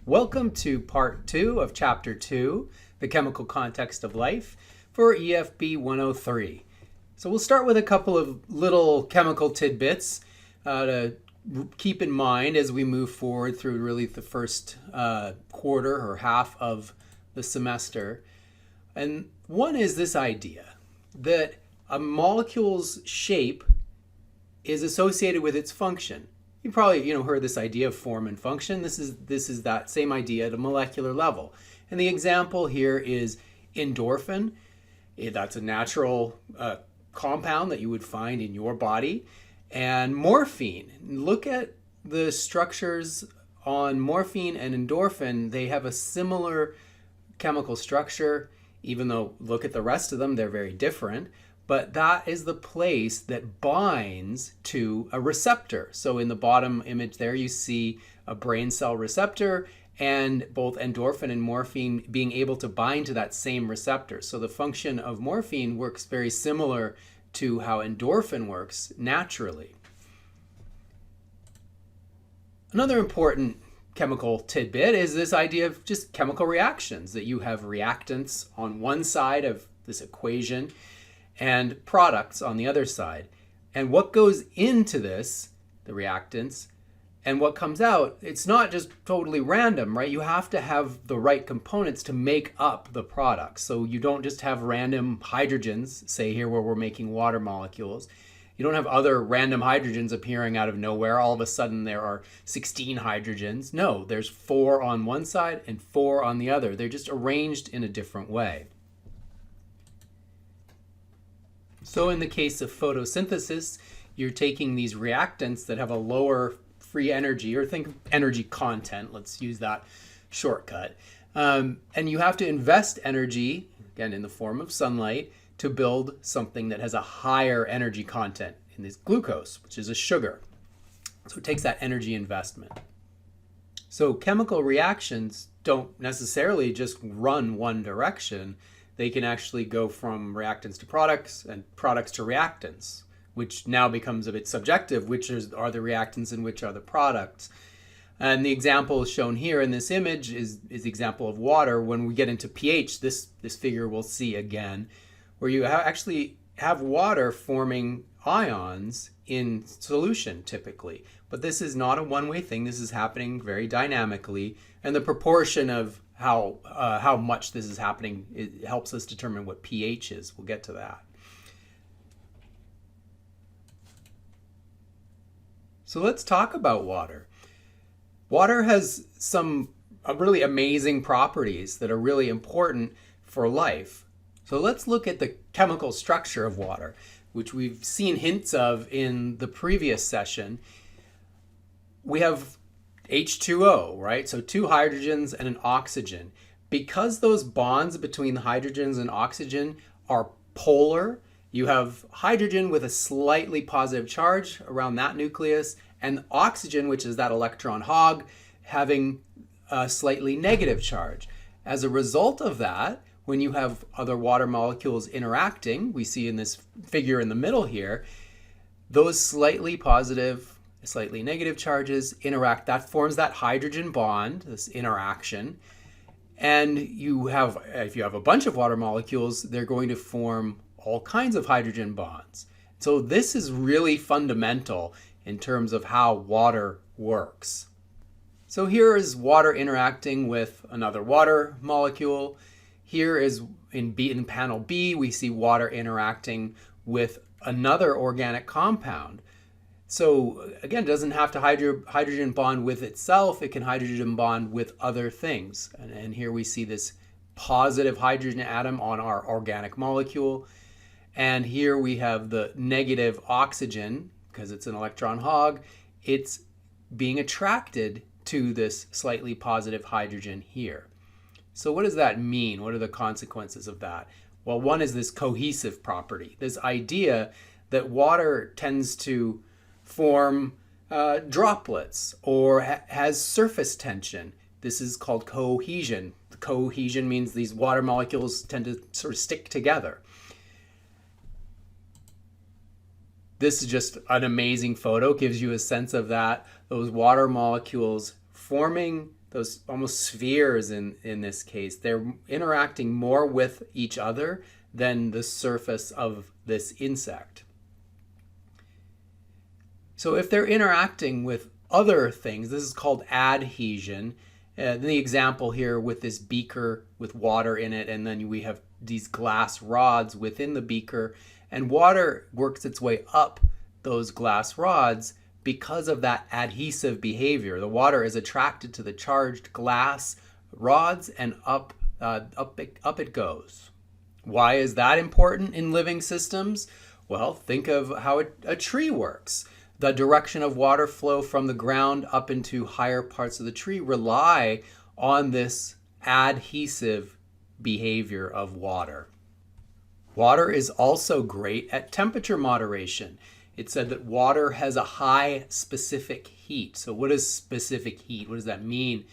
Welcome to Part 2 of Chapter 2, The Chemical Context of Life, for EFB103. So we'll start with a couple of little chemical tidbits to keep in mind as we move forward through really the first quarter or half of the semester. And one is this idea that a molecule's shape is associated with its function. You probably heard this idea of form and function. This is that same idea at a molecular level. And the example here is endorphin. That's a natural compound that you would find in your body. And morphine. Look at the structures on morphine and endorphin. They have a similar chemical structure, even though look at the rest of them, they're very different. But that is the place that binds to a receptor. So in the bottom image there, you see a brain cell receptor and both endorphin and morphine being able to bind to that same receptor. So the function of morphine works very similar to how endorphin works naturally. Another important chemical tidbit is this idea of just chemical reactions, that you have reactants on one side of this equation and products on the other side. And what goes into this, the reactants, and what comes out, it's not just totally random, right? You have to have the right components to make up the product. So you don't just have random hydrogens, say here where we're making water molecules. You don't have other random hydrogens appearing out of nowhere. All of a sudden there are 16 hydrogens. No, there's 4 on one side and 4 on the other. They're just arranged in a different way. So in the case of photosynthesis, you're taking these reactants that have a lower free energy, or think energy content, let's use that shortcut. And you have to invest energy, again in the form of sunlight, to build something that has a higher energy content in this glucose, which is a sugar. So it takes that energy investment. So chemical reactions don't necessarily just run one direction. They can actually go from reactants to products and products to reactants, which now becomes a bit subjective, which are the reactants and which are the products. And the example shown here in this image is the example of water. When we get into pH, this figure we'll see again, where you actually have water forming ions in solution typically. But this is not a one-way thing. This is happening very dynamically, and the proportion of how much this is happening, it helps us determine what pH is. We'll get to that. So let's talk about water. Water has some really amazing properties that are really important for life. So let's look at the chemical structure of water, which we've seen hints of in the previous session. We have H2O, right? So 2 hydrogens and an oxygen. Because those bonds between the hydrogens and oxygen are polar, you have hydrogen with a slightly positive charge around that nucleus, and oxygen, which is that electron hog, having a slightly negative charge. As a result of that, when you have other water molecules interacting, we see in this figure in the middle here, those slightly positive, slightly negative charges interact. That forms that hydrogen bond, this interaction. And if you have a bunch of water molecules, they're going to form all kinds of hydrogen bonds. So this is really fundamental in terms of how water works. So here is water interacting with another water molecule. Here is in panel B, we see water interacting with another organic compound. So again, it doesn't have to hydrogen bond with itself. It can hydrogen bond with other things. And here we see this positive hydrogen atom on our organic molecule. And here we have the negative oxygen, because it's an electron hog. It's being attracted to this slightly positive hydrogen here. So what does that mean? What are the consequences of that? Well, one is this cohesive property, this idea that water tends to form droplets or has surface tension. This is called cohesion. Cohesion means these water molecules tend to sort of stick together. This is just an amazing photo. It gives you a sense of that, those water molecules forming those almost spheres in this case. They're interacting more with each other than the surface of this insect. So if they're interacting with other things, this is called adhesion. The example here with this beaker with water in it, and then we have these glass rods within the beaker, and water works its way up those glass rods because of that adhesive behavior. The water is attracted to the charged glass rods, and up it goes. Why is that important in living systems? Well, think of how a tree works. The direction of water flow from the ground up into higher parts of the tree rely on this adhesive behavior of water. Water is also great at temperature moderation. It said that water has a high specific heat. So what is specific heat? What does that mean?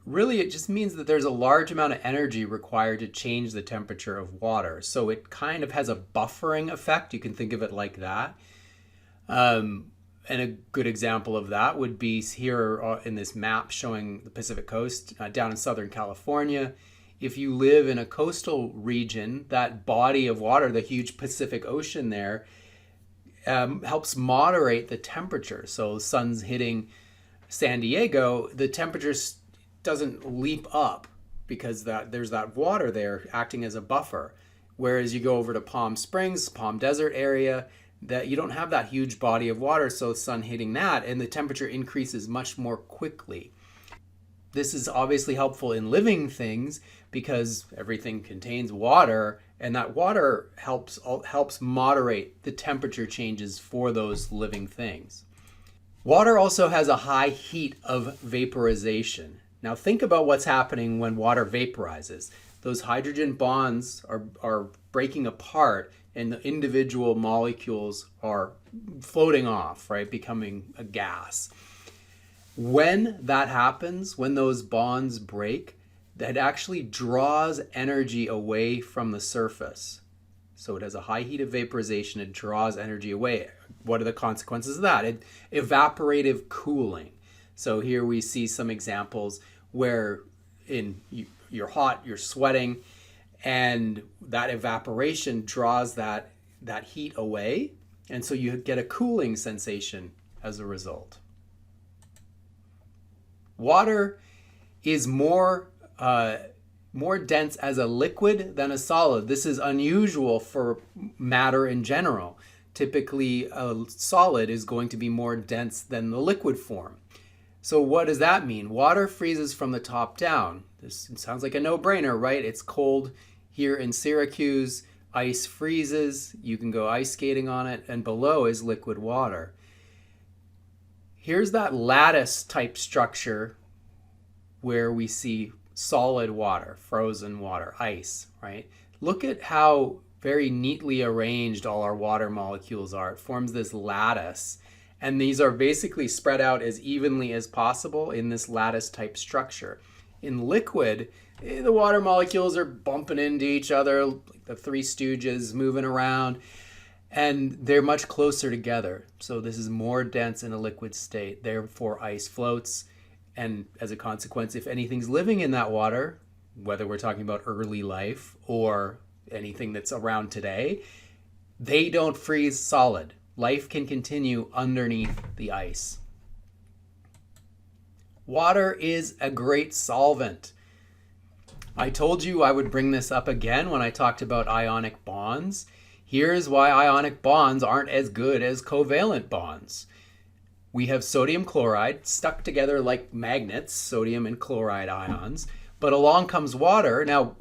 Really, it just means that there's a large amount of energy required to change the temperature of water. So it kind of has a buffering effect. You can think of it like that. And a good example of that would be here in this map showing the Pacific coast down in Southern California. If you live in a coastal region, that body of water, the huge Pacific Ocean there, helps moderate the temperature. So the sun's hitting San Diego, the temperature doesn't leap up because there's that water there acting as a buffer. Whereas you go over to Palm Springs, Palm Desert area, that you don't have that huge body of water, so the sun hitting that, and the temperature increases much more quickly. This is obviously helpful in living things because everything contains water, and that water helps moderate the temperature changes for those living things. Water also has a high heat of vaporization. Now think about what's happening when water vaporizes. Those hydrogen bonds are breaking apart, and the individual molecules are floating off, right, becoming a gas. When that happens, when those bonds break, that actually draws energy away from the surface. So it has a high heat of vaporization, it draws energy away. What are the consequences of that? Evaporative cooling. So here we see some examples where you're hot, you're sweating, and that evaporation draws that heat away, and so you get a cooling sensation as a result. Water is more dense as a liquid than a solid. This is unusual for matter in general. Typically, a solid is going to be more dense than the liquid form. So what does that mean? Water freezes from the top down. This sounds like a no-brainer, right? It's cold here in Syracuse. Ice freezes. You can go ice skating on it, and below is liquid water. Here's that lattice type structure where we see solid water, frozen water, ice, right? Look at how very neatly arranged all our water molecules are. It forms this lattice, and these are basically spread out as evenly as possible in this lattice type structure. In liquid, the water molecules are bumping into each other, like the Three Stooges moving around, and they're much closer together. So this is more dense in a liquid state. Therefore, ice floats. And as a consequence, if anything's living in that water, whether we're talking about early life or anything that's around today, they don't freeze solid. Life can continue underneath the ice. Water is a great solvent. I told you I would bring this up again when I talked about ionic bonds. Here's why ionic bonds aren't as good as covalent bonds. We have sodium chloride stuck together like magnets, sodium and chloride ions, but along comes water. Now,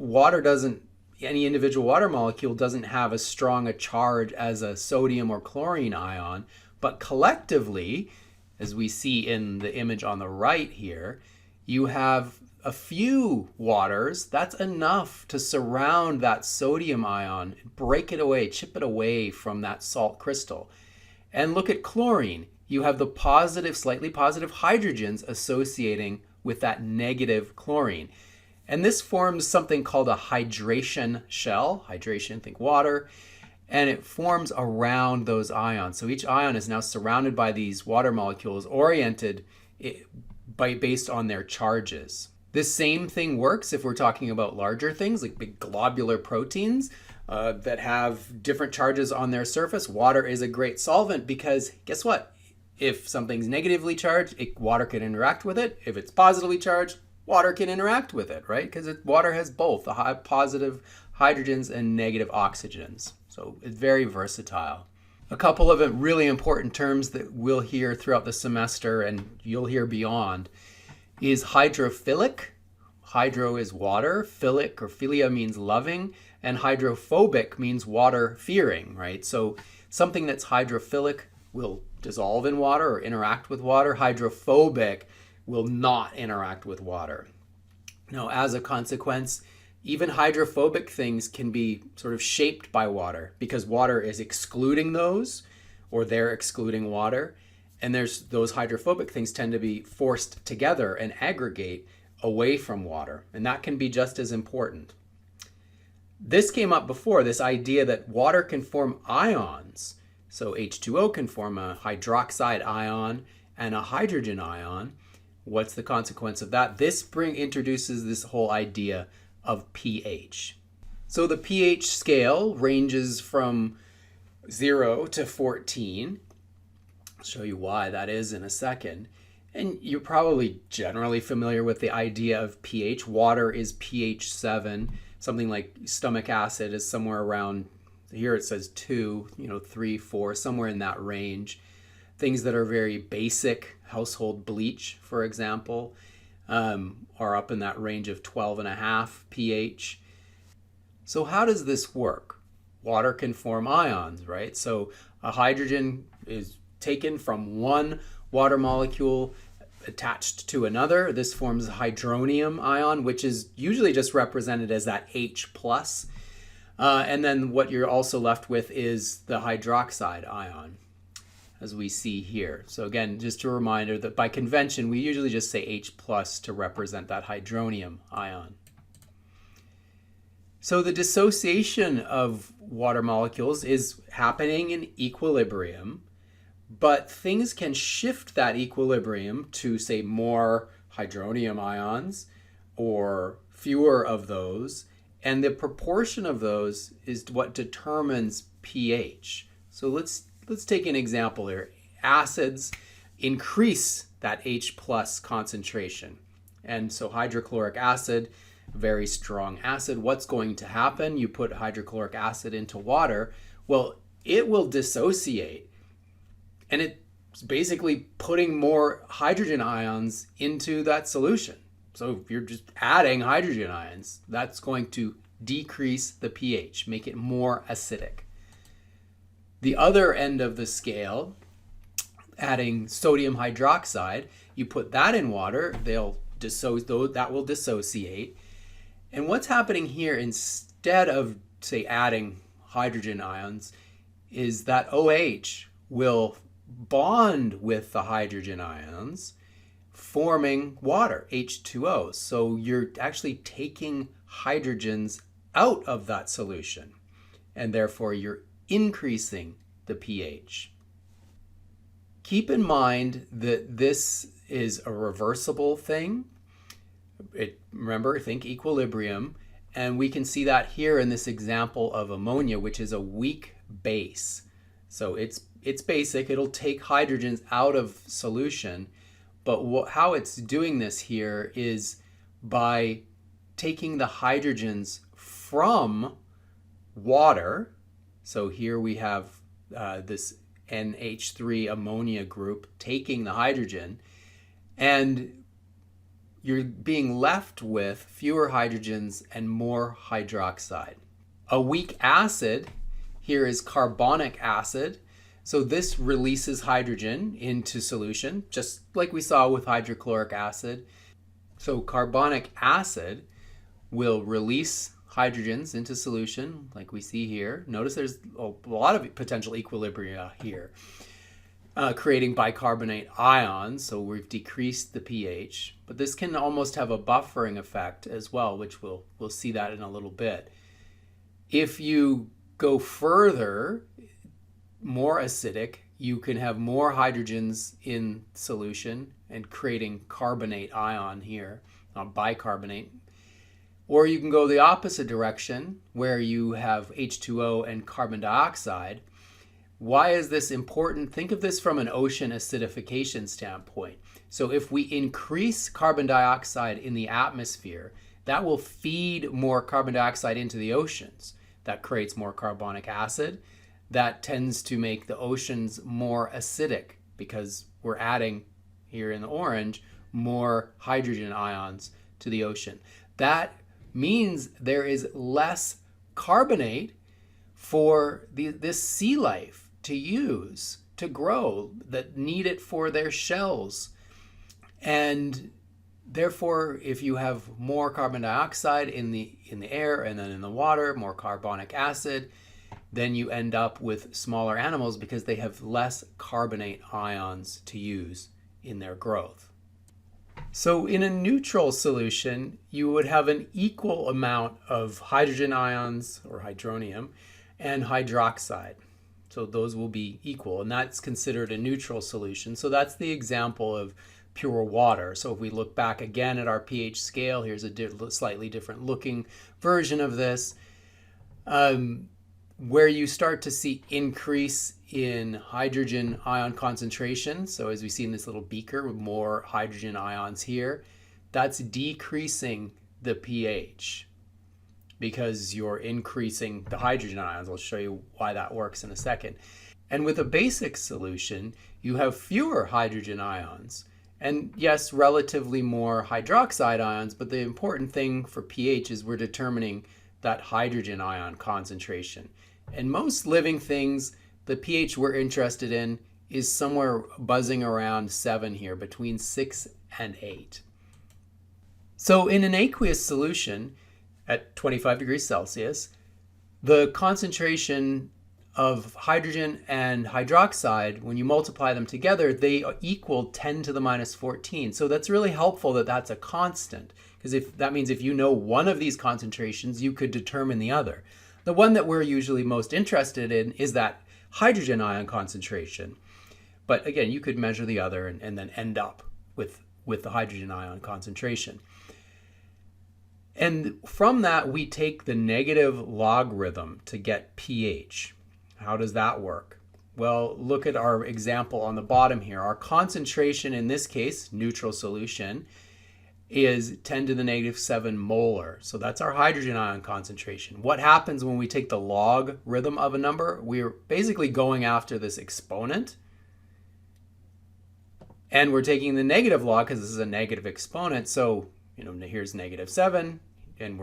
any individual water molecule doesn't have as strong a charge as a sodium or chlorine ion, but collectively, as we see in the image on the right here, you have a few waters. That's enough to surround that sodium ion, break it away, chip it away from that salt crystal. And look at chlorine. You have the positive, slightly positive hydrogens associating with that negative chlorine. And this forms something called a hydration shell. Hydration, think water. and it forms around those ions. So each ion is now surrounded by these water molecules oriented based on their charges. This same thing works if we're talking about larger things like big globular proteins that have different charges on their surface. Water is a great solvent because guess what? If something's negatively charged, water can interact with it. If it's positively charged, water can interact with it, right? Because water has both the positive hydrogens and negative oxygens. So it's very versatile. A couple of really important terms that we'll hear throughout the semester and you'll hear beyond is hydrophilic. Hydro is water, philic or philia means loving, and hydrophobic means water fearing, right? So something that's hydrophilic will dissolve in water or interact with water. Hydrophobic will not interact with water. Now, as a consequence, even hydrophobic things can be sort of shaped by water because water is excluding those, or they're excluding water. And those hydrophobic things tend to be forced together and aggregate away from water. And that can be just as important. This came up before, this idea that water can form ions. So H2O can form a hydroxide ion and a hydrogen ion. What's the consequence of that? This introduces this whole idea of pH. So the pH scale ranges from 0 to 14. I'll show you why that is in a second. And you're probably generally familiar with the idea of pH. Water is pH 7. Something like stomach acid is somewhere around, here it says 2, 3, 4, somewhere in that range. Things that are very basic, household bleach, for example, are up in that range of 12.5 pH. So how does this work? Water can form ions, right? So a hydrogen is taken from one water molecule attached to another. This forms a hydronium ion, which is usually just represented as that H+. And then what you're also left with is the hydroxide ion, as we see here. So again, just a reminder that by convention, we usually just say H+ to represent that hydronium ion. So the dissociation of water molecules is happening in equilibrium, but things can shift that equilibrium to, say, more hydronium ions or fewer of those, and the proportion of those is what determines pH. So let's take an example here. Acids increase that H+ concentration. And so hydrochloric acid, very strong acid. What's going to happen? You put hydrochloric acid into water. Well, it will dissociate. And it's basically putting more hydrogen ions into that solution. So if you're just adding hydrogen ions, that's going to decrease the pH, make it more acidic. The other end of the scale, adding sodium hydroxide, you put that in water, that will dissociate. And what's happening here, instead of, say, adding hydrogen ions, is that OH will bond with the hydrogen ions, forming water, H2O. So you're actually taking hydrogens out of that solution, and therefore you're increasing the pH. Keep in mind that this is a reversible thing. Remember, think equilibrium, and we can see that here in this example of ammonia, which is a weak base. So it's basic, it'll take hydrogens out of solution, but how it's doing this here is by taking the hydrogens from water. So here we have this NH3 ammonia group taking the hydrogen, and you're being left with fewer hydrogens and more hydroxide. A weak acid here is carbonic acid. So this releases hydrogen into solution, just like we saw with hydrochloric acid. So carbonic acid will release hydrogens into solution, like we see here. Notice there's a lot of potential equilibria here, creating bicarbonate ions. So we've decreased the pH, but this can almost have a buffering effect as well, which we'll see that in a little bit. If you go further, more acidic, you can have more hydrogens in solution and creating carbonate ion here, bicarbonate. Or you can go the opposite direction where you have H2O and carbon dioxide. Why is this important? Think of this from an ocean acidification standpoint. So if we increase carbon dioxide in the atmosphere, that will feed more carbon dioxide into the oceans. That creates more carbonic acid. That tends to make the oceans more acidic because we're adding, here in the orange, more hydrogen ions to the ocean. That means there is less carbonate for this sea life to use, to grow, that need it for their shells. And therefore, if you have more carbon dioxide in the air and then in the water, more carbonic acid, then you end up with smaller animals because they have less carbonate ions to use in their growth. So in a neutral solution, you would have an equal amount of hydrogen ions, or hydronium, and hydroxide. So those will be equal, and that's considered a neutral solution. So that's the example of pure water. So if we look back again at our pH scale, here's a slightly different looking version of this, where you start to see increase in hydrogen ion concentration. So as we see in this little beaker with more hydrogen ions here, that's decreasing the pH because you're increasing the hydrogen ions. I'll show you why that works in a second. And with a basic solution, you have fewer hydrogen ions. And yes, relatively more hydroxide ions, but the important thing for pH is we're determining that hydrogen ion concentration. And most living things, the pH we're interested in is somewhere buzzing around 7 here, between 6 and 8. So in an aqueous solution at 25 degrees Celsius, the concentration of hydrogen and hydroxide, when you multiply them together, they equal 10 to the minus 14. So that's really helpful that that's a constant, because that means if you know one of these concentrations, you could determine the other. The one that we're usually most interested in is that hydrogen ion concentration. But again, you could measure the other and then end up with the hydrogen ion concentration. And from that, we take the negative logarithm to get pH. How does that work? Well, look at our example on the bottom here. Our concentration in this case, neutral solution, is 10 to the negative 7 molar. So that's our hydrogen ion concentration. What happens when we take the logarithm of a number? We're basically going after this exponent. And we're taking the negative log because this is a negative exponent. So, here's negative 7, and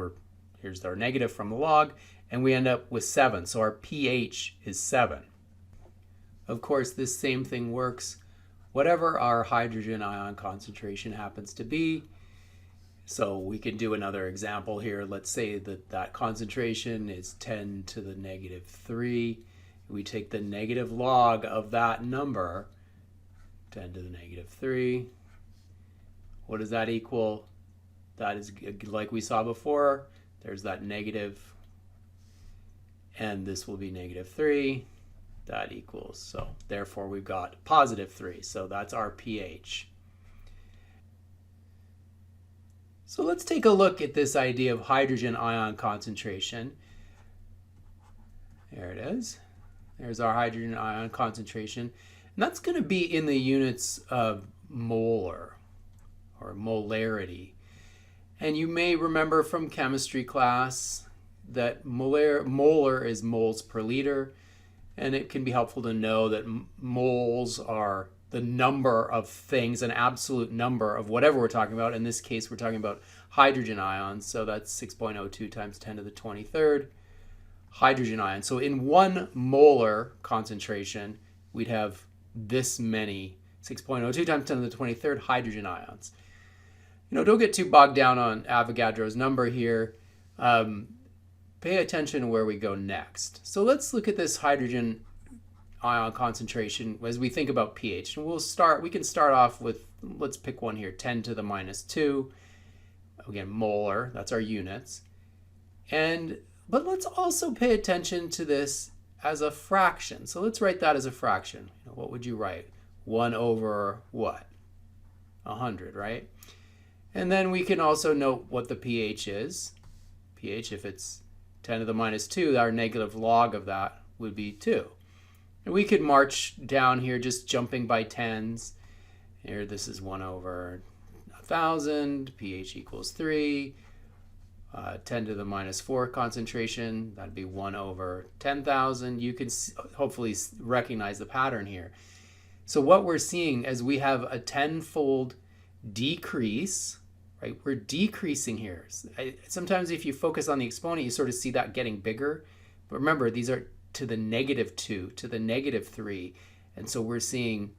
here's our negative from the log, and we end up with 7. So our pH is 7. Of course, this same thing works whatever our hydrogen ion concentration happens to be. So we can do another example here. Let's say that concentration is 10 to the negative 3. We take the negative log of that number, 10 to the negative 3. What does that equal? That is, like we saw before, there's that negative, and this will be negative 3. That equals, so therefore we've got positive 3. So that's our pH. So let's take a look at this idea of hydrogen ion concentration. There it is. There's our hydrogen ion concentration. And that's going to be in the units of molar or molarity. And you may remember from chemistry class that molar is moles per liter. And it can be helpful to know that moles are the number of things, an absolute number of whatever we're talking about. In this case, we're talking about hydrogen ions. So that's 6.02 times 10 to the 23rd hydrogen ions. So in 1 molar concentration, we'd have this many, 6.02 times 10 to the 23rd hydrogen ions. Don't get too bogged down on Avogadro's number here. Pay attention to where we go next. So let's look at this hydrogen ion concentration as we think about pH. And we can start off with, let's pick one here, 10 to the minus 2. Again, molar, that's our units. And But let's also pay attention to this as a fraction. So let's write that as a fraction. What would you write? 1 over what? 100, right? And then we can also note what the pH is. pH, if it's 10 to the minus 2, our negative log of that would be 2. And we could march down here just jumping by tens. Here, this is 1 over 1,000, pH equals 3. 10 to the minus 4 concentration, that'd be 1 over 10,000. You can hopefully recognize the pattern here. So what we're seeing as we have a tenfold decrease, right? We're decreasing here. Sometimes if you focus on the exponent, you sort of see that getting bigger. But remember, these are to the negative 2, to the negative 3. And so we're seeing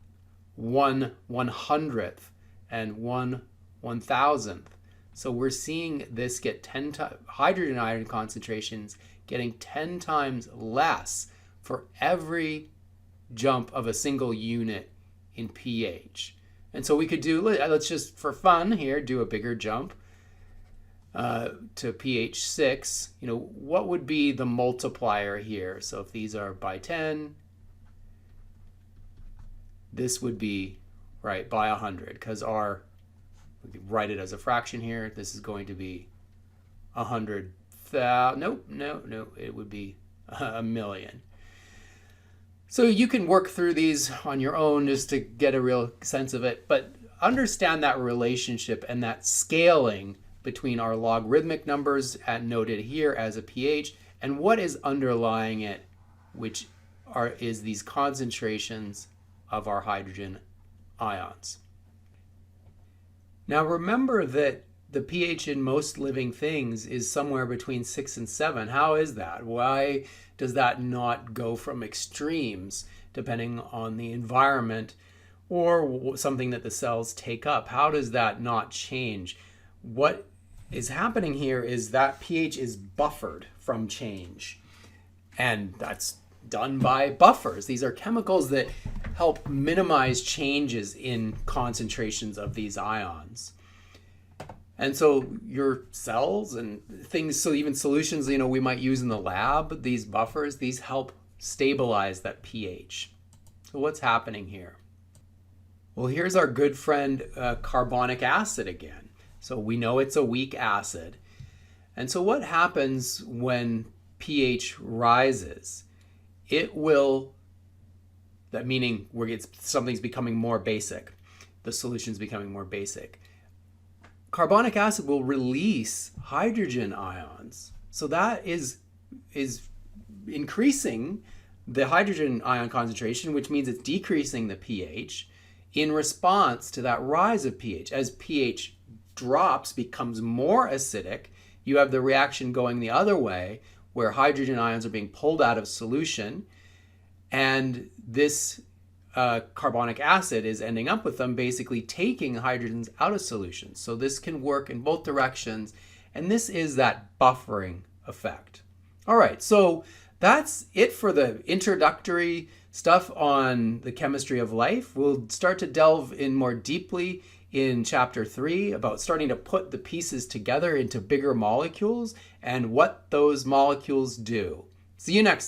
1/100th and 1/1000th. So we're seeing this get 10 times, hydrogen ion concentrations getting 10 times less for every jump of a single unit in pH. And so we could do, let's just for fun here, do a bigger jump to pH 6. What would be the multiplier here? So if these are by 10, this would be, right, by 100, because we could write it as a fraction here. This is going to be 100,000. No, it would be 1,000,000. So you can work through these on your own just to get a real sense of it, but understand that relationship and that scaling between our logarithmic numbers noted here as a pH and what is underlying it, which is these concentrations of our hydrogen ions. Now remember that the pH in most living things is somewhere between 6 and 7. How is that? Why does that not go from extremes depending on the environment or something that the cells take up? How does that not change? What is happening here is that pH is buffered from change. And that's done by buffers. These are chemicals that help minimize changes in concentrations of these ions. And so your cells and things, so even solutions, we might use in the lab, these buffers, these help stabilize that pH. So what's happening here? Well, here's our good friend carbonic acid again. So we know it's a weak acid. And so what happens when pH rises? Meaning something's becoming more basic. The solution's becoming more basic. Carbonic acid will release hydrogen ions. So that is increasing the hydrogen ion concentration, which means it's decreasing the pH in response to that rise of pH. As pH drops, becomes more acidic, you have the reaction going the other way, where hydrogen ions are being pulled out of solution, and this carbonic acid is ending up with them basically taking hydrogens out of solution. So this can work in both directions, and this is that buffering effect. All right, so that's it for the introductory stuff on the chemistry of life. We'll start to delve in more deeply in Chapter 3 about starting to put the pieces together into bigger molecules and what those molecules do. See you next time.